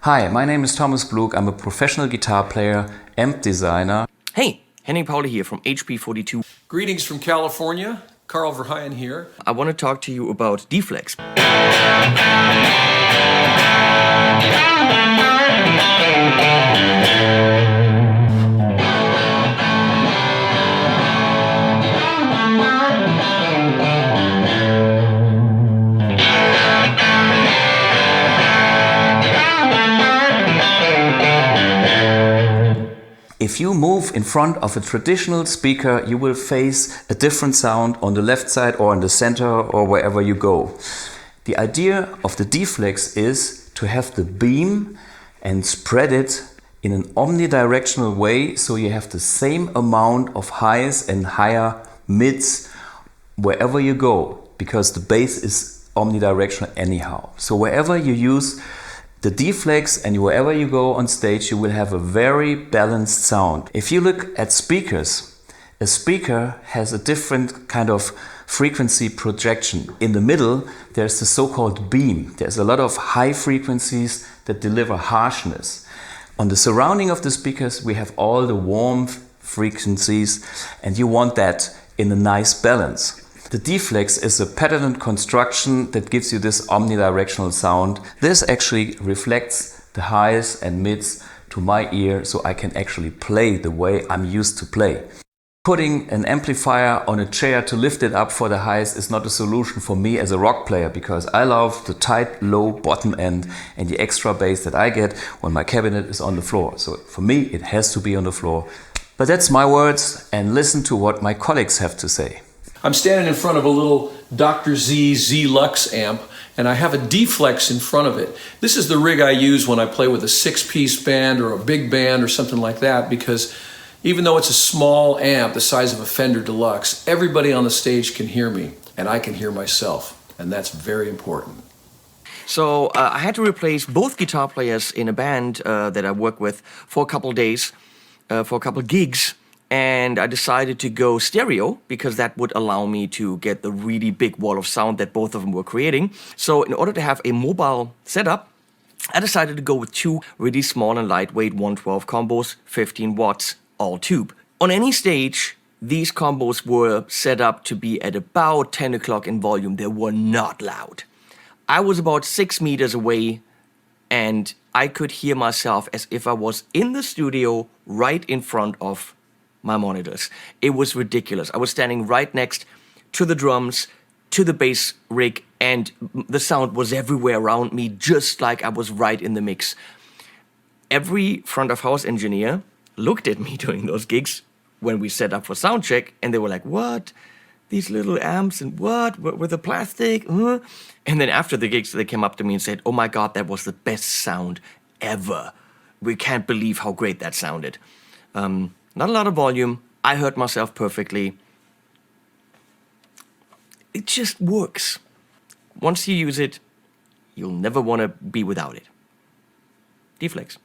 Hi, my name is Thomas Blug. I'm a professional guitar player, amp designer. Hey, Henning Pauly here from HeytschPi42. Greetings from California. Carl Verheyen here. I want to talk to you about Deeflexx. If you move in front of a traditional speaker, you will face a different sound on the left side or in the center or wherever you go. The idea of the Deeflexx is to have the beam and spread it in an omnidirectional way, so you have the same amount of highs and higher mids wherever you go, because the bass is omnidirectional anyhow. So wherever you use the Deeflexx and wherever you go on stage, you will have a very balanced sound. If you look at speakers, a speaker has a different kind of frequency projection. In the middle, there's the so-called beam. There's a lot of high frequencies that deliver harshness. On the surrounding of the speakers, we have all the warm frequencies, and you want that in a nice balance. The Deeflexx is a patented construction that gives you this omnidirectional sound. This actually reflects the highs and mids to my ear, so I can actually play the way I'm used to play. Putting an amplifier on a chair to lift it up for the highs is not a solution for me as a rock player, because I love the tight, low bottom end and the extra bass that I get when my cabinet is on the floor. So for me, it has to be on the floor. But that's my words, and listen to what my colleagues have to say. I'm standing in front of a little Dr. Z Lux amp, and I have a Deeflexx in front of it. This is the rig I use when I play with a 6-piece band or a big band or something like that, because even though it's a small amp the size of a Fender Deluxe, everybody on the stage can hear me, and I can hear myself, and that's very important. So I had to replace both guitar players in a band that I work with for a couple days, for a couple gigs. And I decided to go stereo because that would allow me to get the really big wall of sound that both of them were creating. So in order to have a mobile setup, I decided to go with two really small and lightweight 112 combos, 15 watts, all tube. On any stage, these combos were set up to be at about 10 o'clock in volume. They were not loud. I was about 6 meters away, and I could hear myself as if I was in the studio right in front of my monitors. It was ridiculous. I was standing right next to the drums, to the bass rig, and the sound was everywhere around me, just like I was right in the mix. Every front of house engineer looked at me during those gigs when we set up for sound check, and they were like, "What? These little amps and what? With the plastic? Huh?" And then after the gigs, they came up to me and said, "Oh my God, that was the best sound ever. We can't believe how great that sounded." Not a lot of volume. I heard myself perfectly. It just works. Once you use it, you'll never want to be without it. Deeflexx.